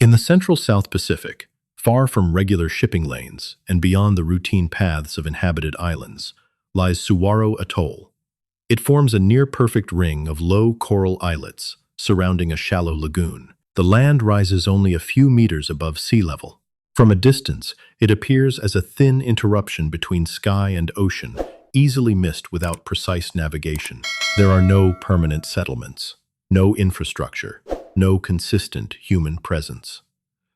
In the central South Pacific, far from regular shipping lanes and beyond the routine paths of inhabited islands, lies Saguaro Atoll. It forms a near-perfect ring of low coral islets surrounding a shallow lagoon. The land rises only a few meters above sea level. From a distance, it appears as a thin interruption between sky and ocean, easily missed without precise navigation. There are no permanent settlements, no infrastructure, no consistent human presence.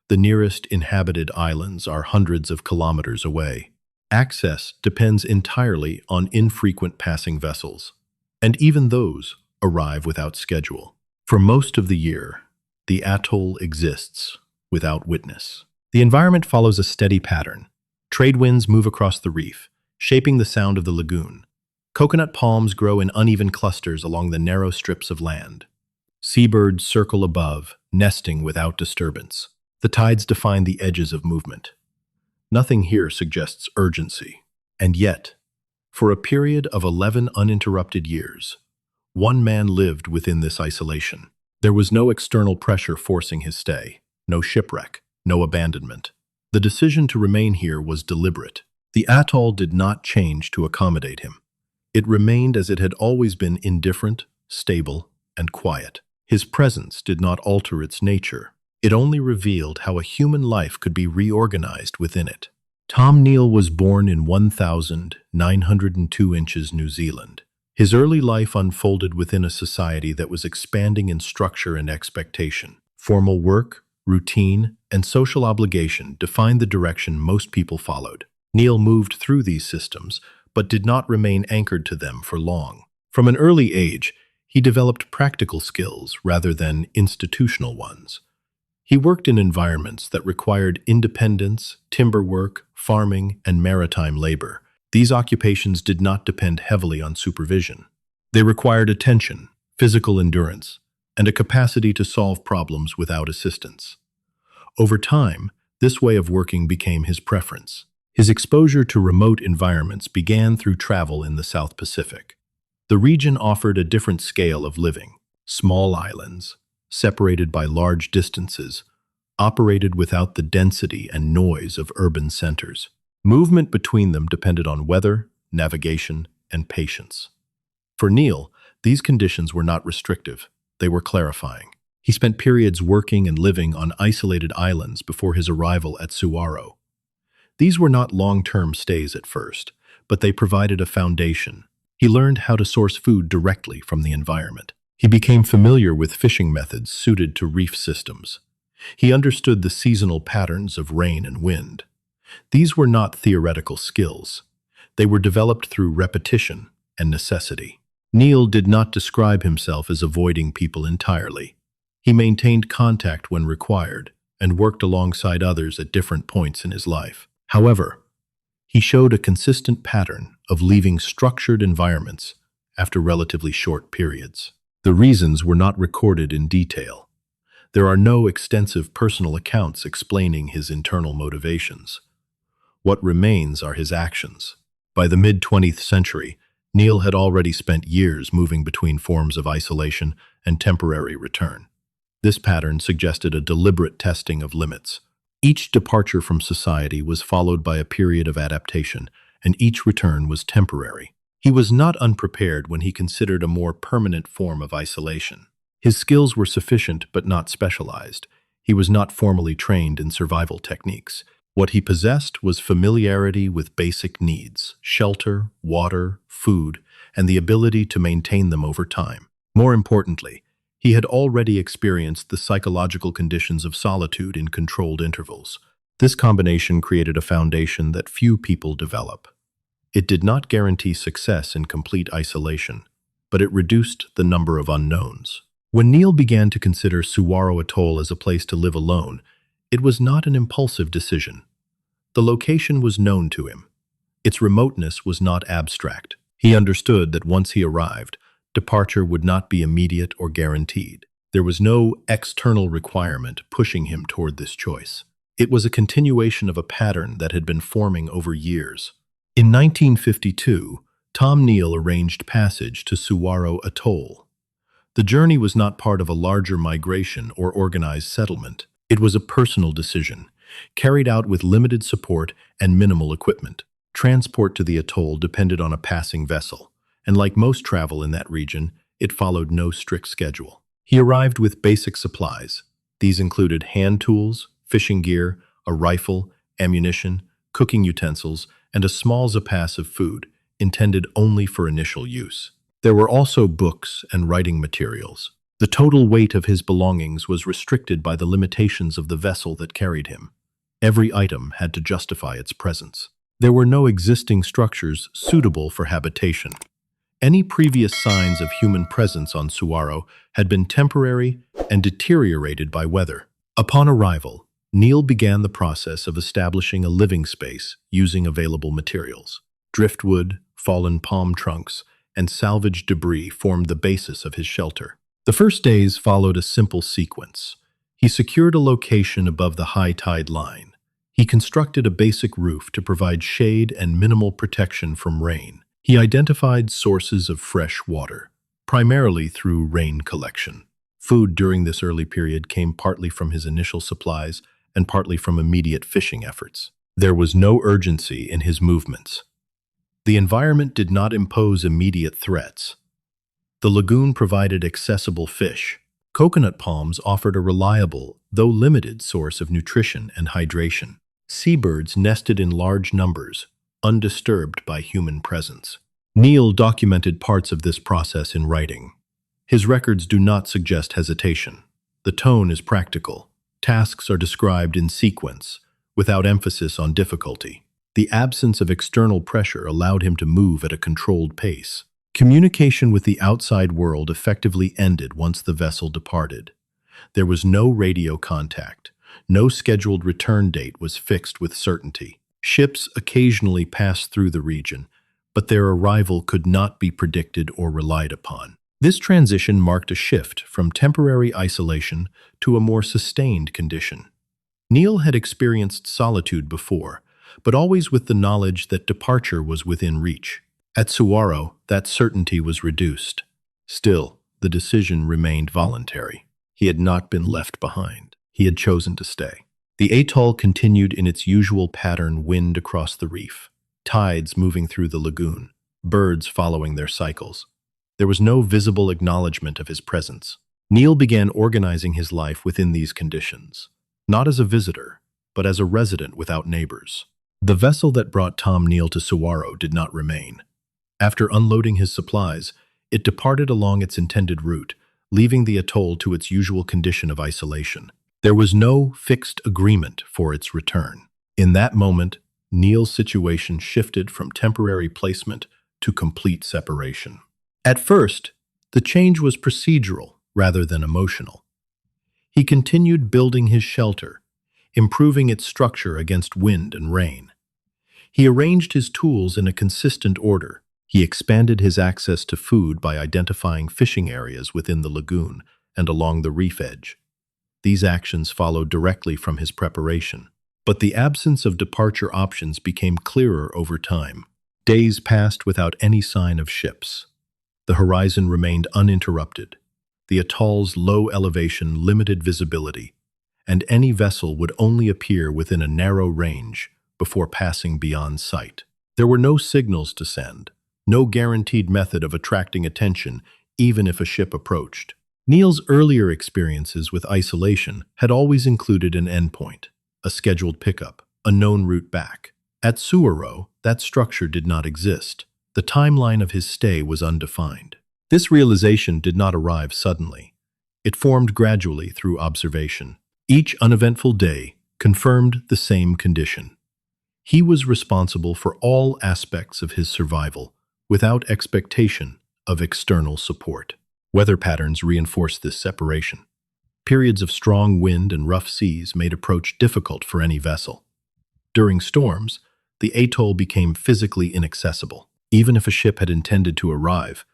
The nearest inhabited islands are hundreds of kilometers away. Access depends entirely on infrequent passing vessels, and even those arrive without schedule. For most of the year, the atoll exists without witness. The environment follows a steady pattern. Trade winds move across the reef, shaping the sound of the lagoon. Coconut palms grow in uneven clusters along the narrow strips of land. Seabirds circle above, nesting without disturbance. The tides define the edges of movement. Nothing here suggests urgency. And yet, for a period of 11 uninterrupted years, one man lived within this isolation. There was no external pressure forcing his stay, no shipwreck, no abandonment. The decision to remain here was deliberate. The atoll did not change to accommodate him. It remained as it had always been, indifferent, stable, and quiet. His presence did not alter its nature. It only revealed how a human life could be reorganized within it. Tom Neale was born in 1902 inches, New Zealand. His early life unfolded within a society that was expanding in structure and expectation. Formal work, routine, and social obligation defined the direction most people followed. Neale moved through these systems, but did not remain anchored to them for long. From an early age, he developed practical skills rather than institutional ones. He worked in environments that required independence, timber work, farming, and maritime labor. These occupations did not depend heavily on supervision. They required attention, physical endurance, and a capacity to solve problems without assistance. Over time, this way of working became his preference. His exposure to remote environments began through travel in the South Pacific. The region offered a different scale of living. Small islands, separated by large distances, operated without the density and noise of urban centers. Movement between them depended on weather, navigation, and patience. For Neale, these conditions were not restrictive, they were clarifying. He spent periods working and living on isolated islands before his arrival at Saguaro. These were not long-term stays at first, but they provided a foundation. He learned how to source food directly from the environment. He became familiar with fishing methods suited to reef systems. He understood the seasonal patterns of rain and wind. These were not theoretical skills. They were developed through repetition and necessity. Neale did not describe himself as avoiding people entirely. He maintained contact when required and worked alongside others at different points in his life. However, he showed a consistent pattern of leaving structured environments after relatively short periods. The reasons were not recorded in detail. There are no extensive personal accounts explaining his internal motivations. What remains are his actions. By the mid-20th century, Neale had already spent years moving between forms of isolation and temporary return. This pattern suggested a deliberate testing of limits. Each departure from society was followed by a period of adaptation, and each return was temporary. He was not unprepared when he considered a more permanent form of isolation. His skills were sufficient but not specialized. He was not formally trained in survival techniques. What he possessed was familiarity with basic needs: shelter, water, food, and the ability to maintain them over time. More importantly, he had already experienced the psychological conditions of solitude in controlled intervals. This combination created a foundation that few people develop. It did not guarantee success in complete isolation, but it reduced the number of unknowns. When Neale began to consider Saguaro Atoll as a place to live alone, it was not an impulsive decision. The location was known to him. Its remoteness was not abstract. He understood that once he arrived, departure would not be immediate or guaranteed. There was no external requirement pushing him toward this choice. It was a continuation of a pattern that had been forming over years. In 1952, Tom Neale arranged passage to Saguaro Atoll. The journey was not part of a larger migration or organized settlement. It was a personal decision, carried out with limited support and minimal equipment. Transport to the atoll depended on a passing vessel, and like most travel in that region, it followed no strict schedule. He arrived with basic supplies. These included hand tools, fishing gear, a rifle, ammunition, cooking utensils, and a small zapas of food, intended only for initial use. There were also books and writing materials. The total weight of his belongings was restricted by the limitations of the vessel that carried him. Every item had to justify its presence. There were no existing structures suitable for habitation. Any previous signs of human presence on Suwarrow had been temporary and deteriorated by weather. Upon arrival, Neale began the process of establishing a living space using available materials. Driftwood, fallen palm trunks, and salvaged debris formed the basis of his shelter. The first days followed a simple sequence. He secured a location above the high tide line. He constructed a basic roof to provide shade and minimal protection from rain. He identified sources of fresh water, primarily through rain collection. Food during this early period came partly from his initial supplies and partly from immediate fishing efforts. There was no urgency in his movements. The environment did not impose immediate threats. The lagoon provided accessible fish. Coconut palms offered a reliable, though limited, source of nutrition and hydration. Seabirds nested in large numbers, undisturbed by human presence. Neale documented parts of this process in writing. His records do not suggest hesitation. The tone is practical. Tasks are described in sequence, without emphasis on difficulty. The absence of external pressure allowed him to move at a controlled pace. Communication with the outside world effectively ended once the vessel departed. There was no radio contact. No scheduled return date was fixed with certainty. Ships occasionally passed through the region, but their arrival could not be predicted or relied upon. This transition marked a shift from temporary isolation to a more sustained condition. Neale had experienced solitude before, but always with the knowledge that departure was within reach. At Suwarrow, that certainty was reduced. Still, the decision remained voluntary. He had not been left behind. He had chosen to stay. The atoll continued in its usual pattern, wind across the reef, tides moving through the lagoon, birds following their cycles. There was no visible acknowledgement of his presence. Neale began organizing his life within these conditions, not as a visitor, but as a resident without neighbors. The vessel that brought Tom Neale to Suwarrow did not remain. After unloading his supplies, it departed along its intended route, leaving the atoll to its usual condition of isolation. There was no fixed agreement for its return. In that moment, Neale's situation shifted from temporary placement to complete separation. At first, the change was procedural rather than emotional. He continued building his shelter, improving its structure against wind and rain. He arranged his tools in a consistent order. He expanded his access to food by identifying fishing areas within the lagoon and along the reef edge. These actions followed directly from his preparation. But the absence of departure options became clearer over time. Days passed without any sign of ships. The horizon remained uninterrupted. The atoll's low elevation limited visibility, and any vessel would only appear within a narrow range before passing beyond sight. There were no signals to send, no guaranteed method of attracting attention, even if a ship approached. Neale's earlier experiences with isolation had always included an endpoint, a scheduled pickup, a known route back. At Suwarrow, that structure did not exist. The timeline of his stay was undefined. This realization did not arrive suddenly. It formed gradually through observation. Each uneventful day confirmed the same condition. He was responsible for all aspects of his survival, without expectation of external support. Weather patterns reinforced this separation. Periods of strong wind and rough seas made approach difficult for any vessel. During storms, the atoll became physically inaccessible. Even if a ship had intended to arrive,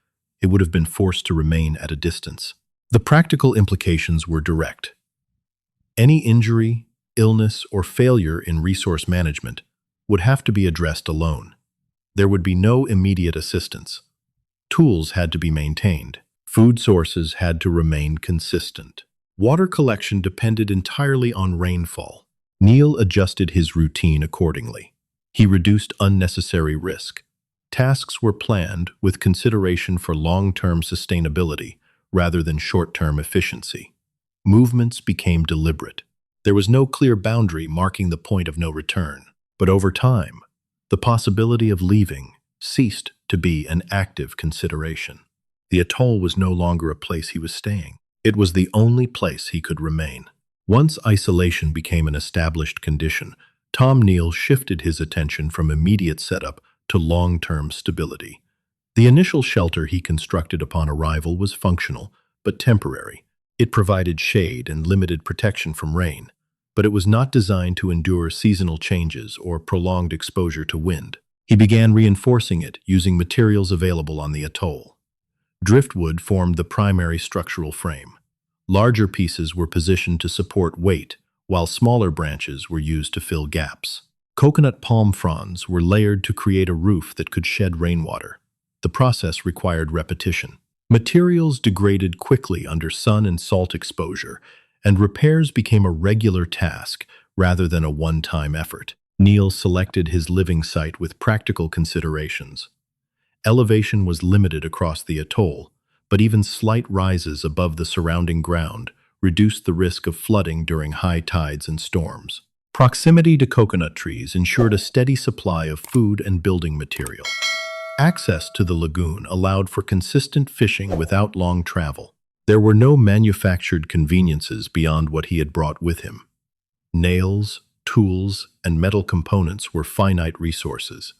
it would have been forced to remain at a distance. The practical implications were direct. Any injury, illness, or failure in resource management would have to be addressed alone. There would be no immediate assistance. Tools had to be maintained. Food sources had to remain consistent. Water collection depended entirely on rainfall. Neale adjusted his routine accordingly. He reduced unnecessary risk. Tasks were planned with consideration for long-term sustainability rather than short-term efficiency. Movements became deliberate. There was no clear boundary marking the point of no return. But over time, the possibility of leaving ceased to be an active consideration. The atoll was no longer a place he was staying. It was the only place he could remain. Once isolation became an established condition, Tom Neale shifted his attention from immediate setup to long-term stability. The initial shelter he constructed upon arrival was functional, but temporary. It provided shade and limited protection from rain, but it was not designed to endure seasonal changes or prolonged exposure to wind. He began reinforcing it using materials available on the atoll. Driftwood formed the primary structural frame. Larger pieces were positioned to support weight, while smaller branches were used to fill gaps. Coconut palm fronds were layered to create a roof that could shed rainwater. The process required repetition. Materials degraded quickly under sun and salt exposure, and repairs became a regular task rather than a one-time effort. Neale selected his living site with practical considerations. Elevation was limited across the atoll, but even slight rises above the surrounding ground reduced the risk of flooding during high tides and storms. Proximity to coconut trees ensured a steady supply of food and building material. Access to the lagoon allowed for consistent fishing without long travel. There were no manufactured conveniences beyond what he had brought with him. Nails, tools, and metal components were finite resources.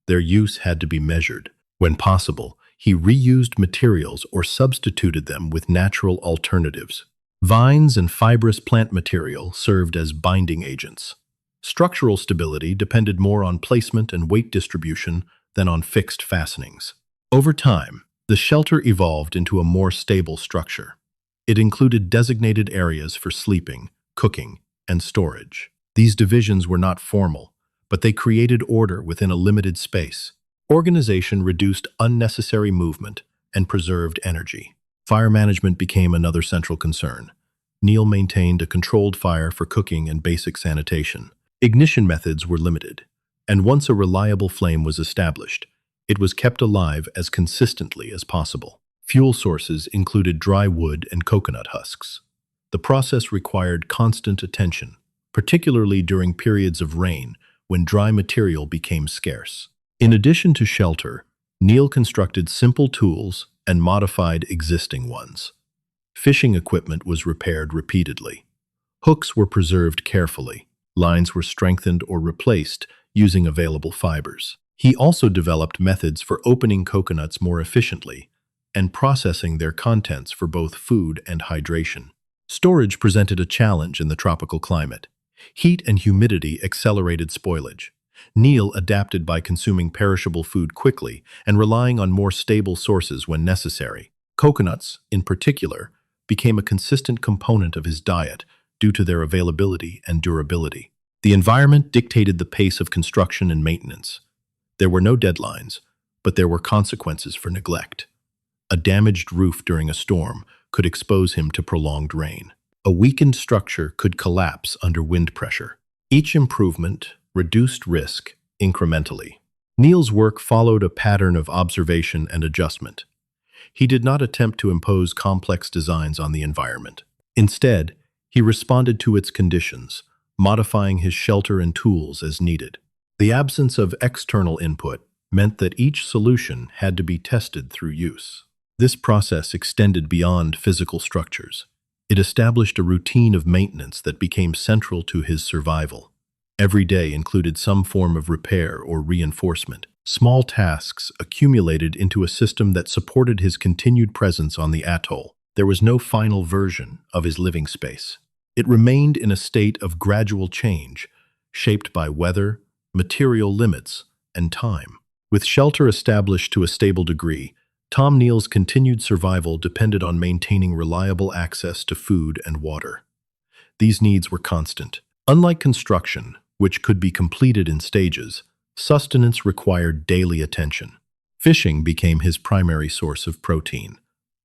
Their use had to be measured. When possible, he reused materials or substituted them with natural alternatives. Vines and fibrous plant material served as binding agents. Structural stability depended more on placement and weight distribution than on fixed fastenings. Over time, the shelter evolved into a more stable structure. It included designated areas for sleeping, cooking, and storage. These divisions were not formal, but they created order within a limited space. Organization reduced unnecessary movement and preserved energy. Fire management became another central concern. Neale maintained a controlled fire for cooking and basic sanitation. Ignition methods were limited, and once a reliable flame was established, it was kept alive as consistently as possible. Fuel sources included dry wood and coconut husks. The process required constant attention, particularly during periods of rain when dry material became scarce. In addition to shelter, Neale constructed simple tools and modified existing ones. Fishing equipment was repaired repeatedly. Hooks were preserved carefully. Lines were strengthened or replaced using available fibers. He also developed methods for opening coconuts more efficiently and processing their contents for both food and hydration. Storage presented a challenge in the tropical climate. Heat and humidity accelerated spoilage. Neale adapted by consuming perishable food quickly and relying on more stable sources when necessary. Coconuts, in particular, became a consistent component of his diet due to their availability and durability. The environment dictated the pace of construction and maintenance. There were no deadlines, but there were consequences for neglect. A damaged roof during a storm could expose him to prolonged rain. A weakened structure could collapse under wind pressure. Each improvement reduced risk incrementally. Neale's work followed a pattern of observation and adjustment. He did not attempt to impose complex designs on the environment. Instead, he responded to its conditions, modifying his shelter and tools as needed. The absence of external input meant that each solution had to be tested through use. This process extended beyond physical structures. It established a routine of maintenance that became central to his survival. Every day included some form of repair or reinforcement. Small tasks accumulated into a system that supported his continued presence on the atoll. There was no final version of his living space. It remained in a state of gradual change, shaped by weather, material limits, and time. With shelter established to a stable degree, Tom Neale's continued survival depended on maintaining reliable access to food and water. These needs were constant. Unlike construction, which could be completed in stages, sustenance required daily attention. Fishing became his primary source of protein.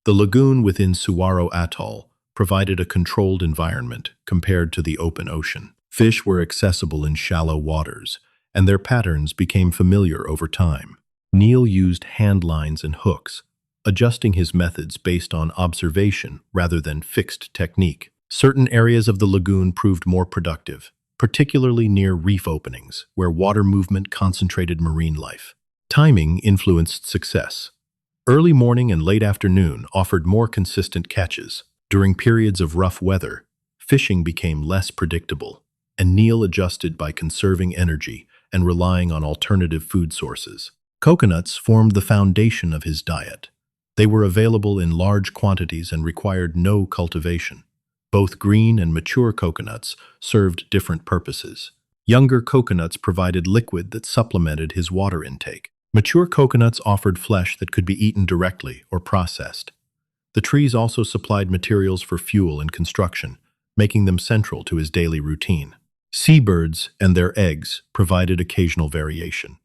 The lagoon within Saguaro Atoll provided a controlled environment compared to the open ocean. Fish were accessible in shallow waters, and their patterns became familiar over time. Neale used hand lines and hooks, adjusting his methods based on observation rather than fixed technique. Certain areas of the lagoon proved more productive, particularly near reef openings, where water movement concentrated marine life. Timing influenced success. Early morning and late afternoon offered more consistent catches. During periods of rough weather, fishing became less predictable, and Neale adjusted by conserving energy and relying on alternative food sources. Coconuts formed the foundation of his diet. They were available in large quantities and required no cultivation. Both green and mature coconuts served different purposes. Younger coconuts provided liquid that supplemented his water intake. Mature coconuts offered flesh that could be eaten directly or processed. The trees also supplied materials for fuel and construction, making them central to his daily routine. Seabirds and their eggs provided occasional variation.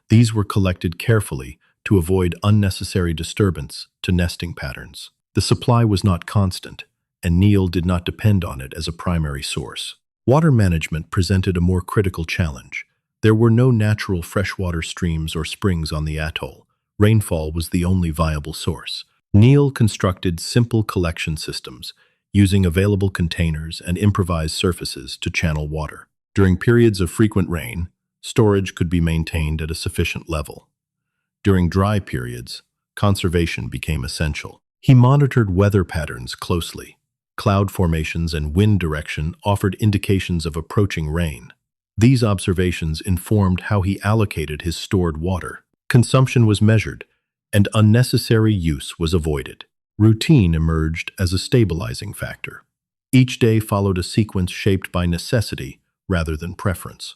These were collected carefully to avoid unnecessary disturbance to nesting patterns. The supply was not constant, and Neale did not depend on it as a primary source. Water management presented a more critical challenge. There were no natural freshwater streams or springs on the atoll. Rainfall was the only viable source. Neale constructed simple collection systems, using available containers and improvised surfaces to channel water. During periods of frequent rain, storage could be maintained at a sufficient level. During dry periods, conservation became essential. He monitored weather patterns closely. Cloud formations and wind direction offered indications of approaching rain. These observations informed how he allocated his stored water. Consumption was measured, and unnecessary use was avoided. Routine emerged as a stabilizing factor. Each day followed a sequence shaped by necessity rather than preference.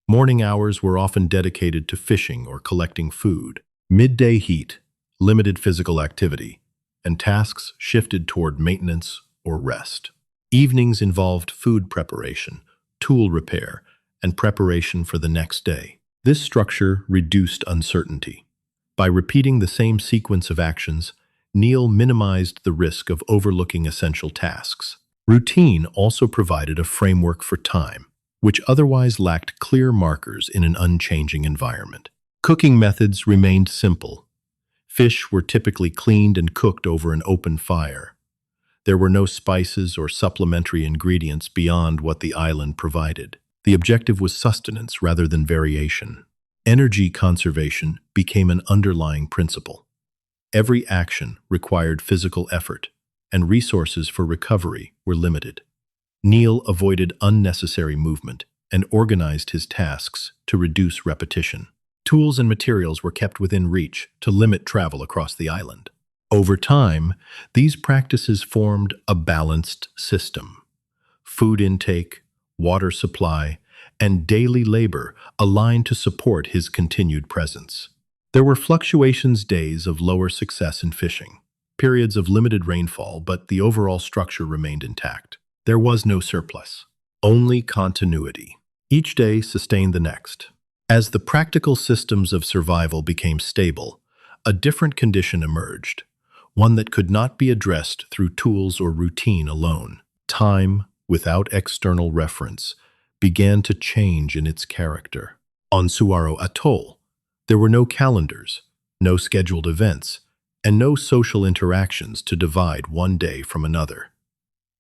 Morning hours were often dedicated to fishing or collecting food. Midday heat, limited physical activity, and tasks shifted toward maintenance or rest. Evenings involved food preparation, tool repair, and preparation for the next day. This structure reduced uncertainty. By repeating the same sequence of actions, Neale minimized the risk of overlooking essential tasks. Routine also provided a framework for time, which otherwise lacked clear markers in an unchanging environment. Cooking methods remained simple. Fish were typically cleaned and cooked over an open fire. There were no spices or supplementary ingredients beyond what the island provided. The objective was sustenance rather than variation. Energy conservation became an underlying principle. Every action required physical effort, and resources for recovery were limited. Neale avoided unnecessary movement and organized his tasks to reduce repetition. Tools and materials were kept within reach to limit travel across the island. Over time, these practices formed a balanced system. Food intake, water supply, and daily labor aligned to support his continued presence. There were fluctuations, days of lower success in fishing, periods of limited rainfall, but the overall structure remained intact. There was no surplus, only continuity. Each day sustained the next. As the practical systems of survival became stable, a different condition emerged, one that could not be addressed through tools or routine alone. Time, without external reference, began to change in its character. On Suaro Atoll, there were no calendars, no scheduled events, and no social interactions to divide one day from another.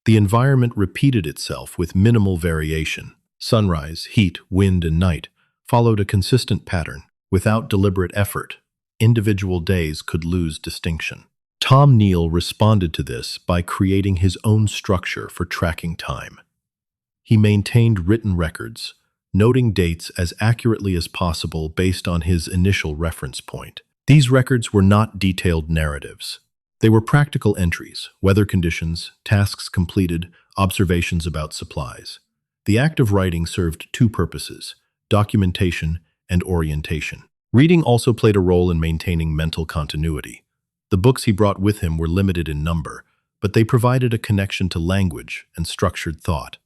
The environment repeated itself with minimal variation. Sunrise, heat, wind, and night followed a consistent pattern. Without deliberate effort, individual days could lose distinction. Tom Neale responded to this by creating his own structure for tracking time. He maintained written records, noting dates as accurately as possible based on his initial reference point. These records were not detailed narratives. They were practical entries, weather conditions, tasks completed, observations about supplies. The act of writing served two purposes: documentation and orientation. Reading also played a role in maintaining mental continuity. The books he brought with him were limited in number, but they provided a connection to language and structured thought.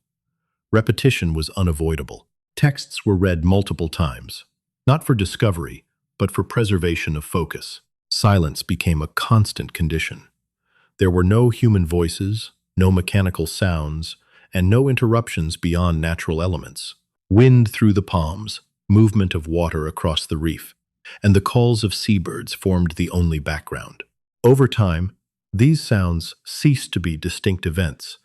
Repetition was unavoidable. Texts were read multiple times, not for discovery, but for preservation of focus. Silence became a constant condition. There were no human voices, no mechanical sounds, and no interruptions beyond natural elements. Wind through the palms, movement of water across the reef, and the calls of seabirds formed the only background. Over time, these sounds ceased to be distinct events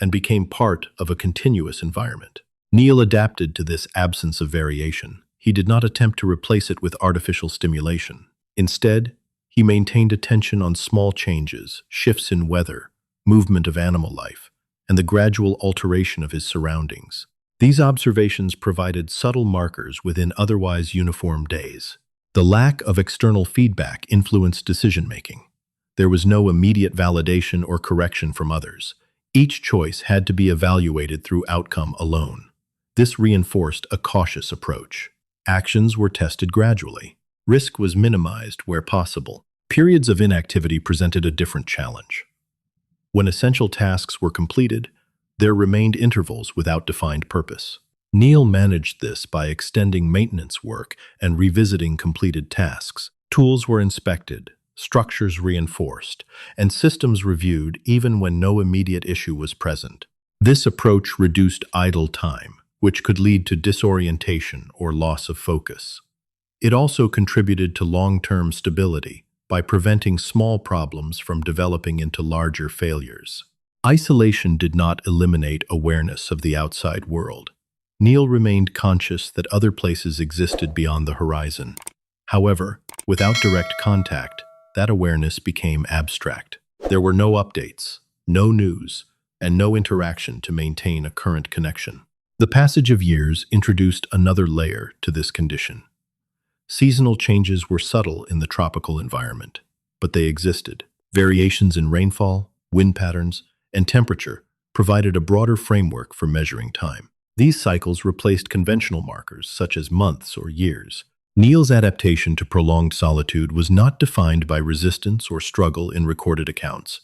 and became part of a continuous environment. Neale adapted to this absence of variation. He did not attempt to replace it with artificial stimulation. Instead, he maintained attention on small changes, shifts in weather, movement of animal life, and the gradual alteration of his surroundings. These observations provided subtle markers within otherwise uniform days. The lack of external feedback influenced decision-making. There was no immediate validation or correction from others. Each choice had to be evaluated through outcome alone. This reinforced a cautious approach. Actions were tested gradually. Risk was minimized where possible. Periods of inactivity presented a different challenge. When essential tasks were completed, there remained intervals without defined purpose. Neale managed this by extending maintenance work and revisiting completed tasks. Tools were inspected, structures reinforced, and systems reviewed even when no immediate issue was present. This approach reduced idle time, which could lead to disorientation or loss of focus. It also contributed to long-term stability by preventing small problems from developing into larger failures. Isolation did not eliminate awareness of the outside world. Neale remained conscious that other places existed beyond the horizon. However, without direct contact, that awareness became abstract. There were no updates, no news, and no interaction to maintain a current connection. The passage of years introduced another layer to this condition. Seasonal changes were subtle in the tropical environment, but they existed. Variations in rainfall, wind patterns, and temperature provided a broader framework for measuring time. These cycles replaced conventional markers, such as months or years. Neale's adaptation to prolonged solitude was not defined by resistance or struggle in recorded accounts.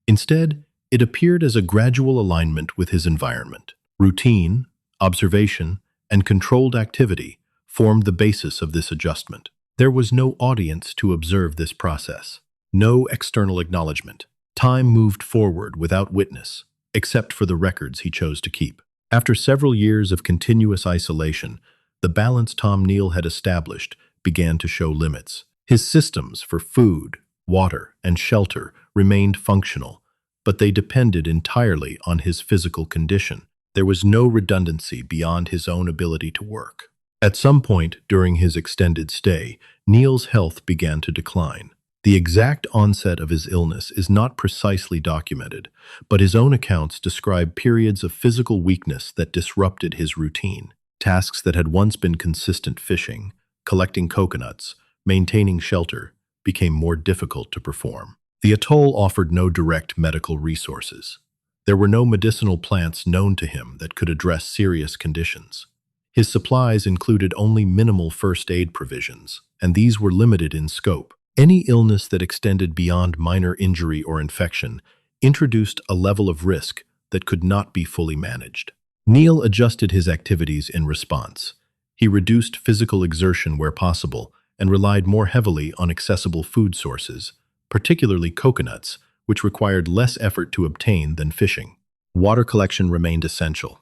Instead, it appeared as a gradual alignment with his environment. Routine, observation, and controlled activity formed the basis of this adjustment. There was no audience to observe this process, no external acknowledgement. Time moved forward without witness, except for the records he chose to keep. After several years of continuous isolation, the balance Tom Neale had established began to show limits. His systems for food, water, and shelter remained functional, but they depended entirely on his physical condition. There was no redundancy beyond his own ability to work. At some point during his extended stay, Neale's health began to decline. The exact onset of his illness is not precisely documented, but his own accounts describe periods of physical weakness that disrupted his routine. Tasks that had once been consistent, fishing, collecting coconuts, maintaining shelter, became more difficult to perform. The atoll offered no direct medical resources. There were no medicinal plants known to him that could address serious conditions. His supplies included only minimal first aid provisions, and these were limited in scope. Any illness that extended beyond minor injury or infection introduced a level of risk that could not be fully managed. Neale adjusted his activities in response. He reduced physical exertion where possible and relied more heavily on accessible food sources, particularly coconuts, which required less effort to obtain than fishing. Water collection remained essential,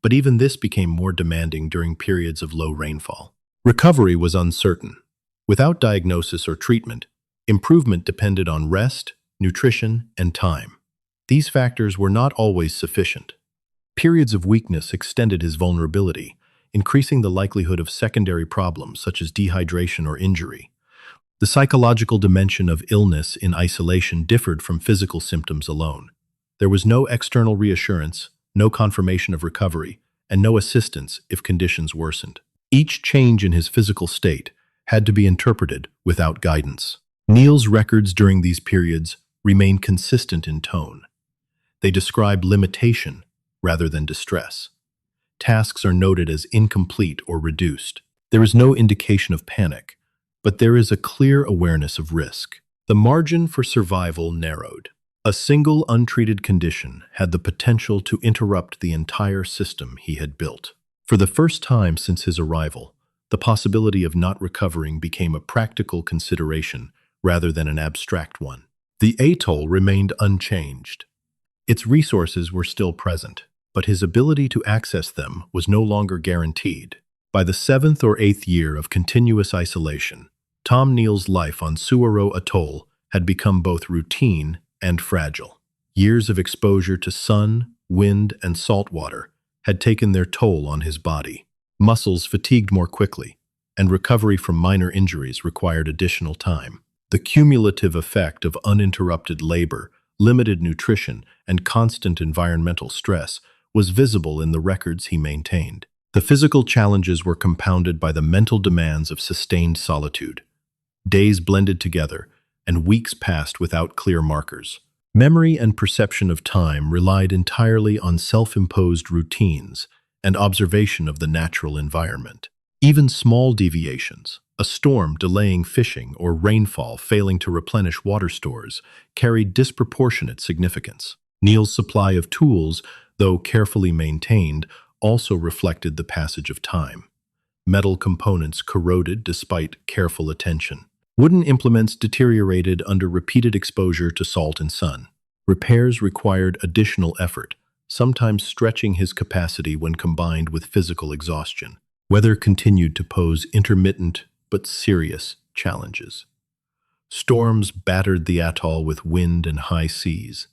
but even this became more demanding during periods of low rainfall. Recovery was uncertain. Without diagnosis or treatment, improvement depended on rest, nutrition, and time. These factors were not always sufficient. Periods of weakness extended his vulnerability, increasing the likelihood of secondary problems such as dehydration or injury. The psychological dimension of illness in isolation differed from physical symptoms alone. There was no external reassurance, no confirmation of recovery, and no assistance if conditions worsened. Each change in his physical state had to be interpreted without guidance. Neale's records during these periods remain consistent in tone. They describe limitation rather than distress. Tasks are noted as incomplete or reduced. There is no indication of panic, but there is a clear awareness of risk. The margin for survival narrowed. A single untreated condition had the potential to interrupt the entire system he had built. For the first time since his arrival, the possibility of not recovering became a practical consideration rather than an abstract one. The atoll remained unchanged. Its resources were still present, but his ability to access them was no longer guaranteed. By the seventh or eighth year of continuous isolation, Tom Neale's life on Suwarrow Atoll had become both routine and fragile. Years of exposure to sun, wind, and salt water had taken their toll on his body. Muscles fatigued more quickly, and recovery from minor injuries required additional time. The cumulative effect of uninterrupted labor, limited nutrition, and constant environmental stress was visible in the records he maintained. The physical challenges were compounded by the mental demands of sustained solitude. Days blended together, and weeks passed without clear markers. Memory and perception of time relied entirely on self-imposed routines and observation of the natural environment. Even small deviations, a storm delaying fishing or rainfall failing to replenish water stores, carried disproportionate significance. Neale's supply of tools, though carefully maintained, also reflected the passage of time. Metal components corroded despite careful attention. Wooden implements deteriorated under repeated exposure to salt and sun. Repairs required additional effort, sometimes stretching his capacity when combined with physical exhaustion. Weather continued to pose intermittent but serious challenges. Storms battered the atoll with wind and high seas.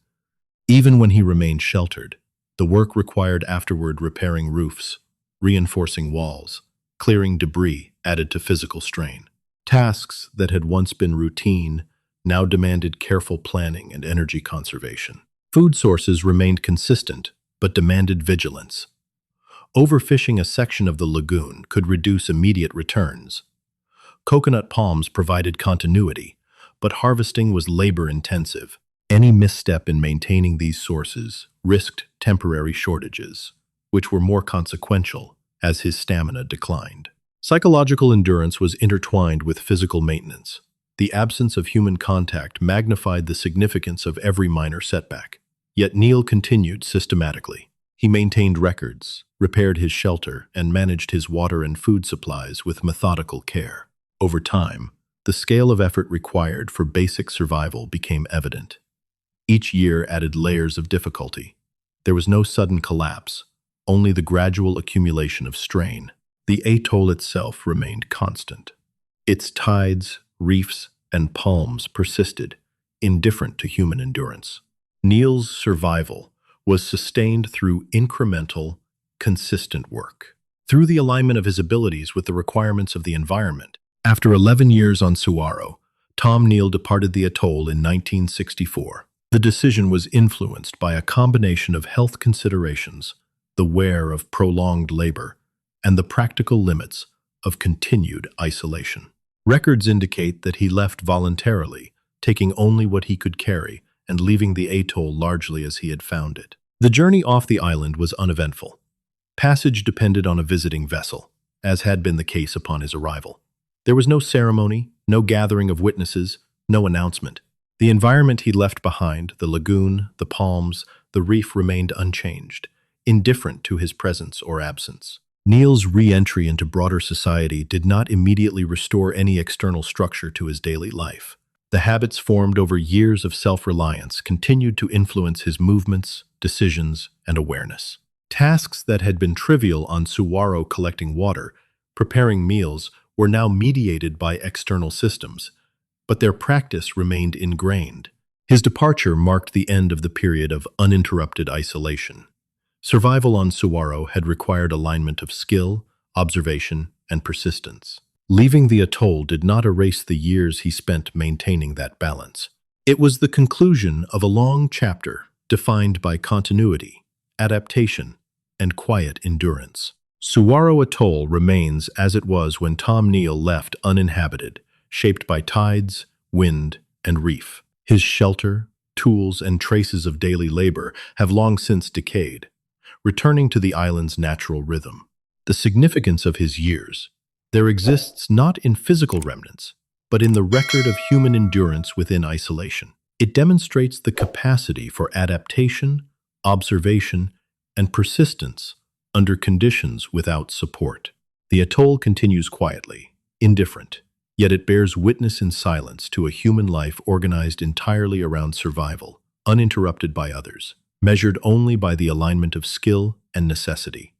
Even when he remained sheltered, the work required afterward repairing roofs, reinforcing walls, clearing debris added to physical strain. Tasks that had once been routine now demanded careful planning and energy conservation. Food sources remained consistent, but demanded vigilance. Overfishing a section of the lagoon could reduce immediate returns. Coconut palms provided continuity, but harvesting was labor-intensive. Any misstep in maintaining these sources risked temporary shortages, which were more consequential as his stamina declined. Psychological endurance was intertwined with physical maintenance. The absence of human contact magnified the significance of every minor setback. Yet Neale continued systematically. He maintained records, repaired his shelter, and managed his water and food supplies with methodical care. Over time, the scale of effort required for basic survival became evident. Each year added layers of difficulty. There was no sudden collapse, only the gradual accumulation of strain. The atoll itself remained constant. Its tides, reefs, and palms persisted, indifferent to human endurance. Neale's survival was sustained through incremental, consistent work. Through the alignment of his abilities with the requirements of the environment. After 11 years on Suwarrow, Tom Neale departed the atoll in 1964. The decision was influenced by a combination of health considerations, the wear of prolonged labor, and the practical limits of continued isolation. Records indicate that he left voluntarily, taking only what he could carry and leaving the atoll largely as he had found it. The journey off the island was uneventful. Passage depended on a visiting vessel, as had been the case upon his arrival. There was no ceremony, no gathering of witnesses, no announcement. The environment he left behind, the lagoon, the palms, the reef remained unchanged, indifferent to his presence or absence. Neale's re-entry into broader society did not immediately restore any external structure to his daily life. The habits formed over years of self-reliance continued to influence his movements, decisions, and awareness. Tasks that had been trivial on Suwarrow, collecting water, preparing meals, were now mediated by external systems, but their practice remained ingrained. His departure marked the end of the period of uninterrupted isolation. Survival on Suwarrow had required alignment of skill, observation, and persistence. Leaving the atoll did not erase the years he spent maintaining that balance. It was the conclusion of a long chapter defined by continuity, adaptation, and quiet endurance. Suwarrow Atoll remains as it was when Tom Neale left, uninhabited, shaped by tides, wind, and reef. His shelter, tools, and traces of daily labor have long since decayed, returning to the island's natural rhythm. The significance of his years, there exists not in physical remnants, but in the record of human endurance within isolation. It demonstrates the capacity for adaptation, observation, and persistence under conditions without support. The atoll continues quietly, indifferent, yet it bears witness in silence to a human life organized entirely around survival, uninterrupted by others. measured only by the alignment of skill and necessity.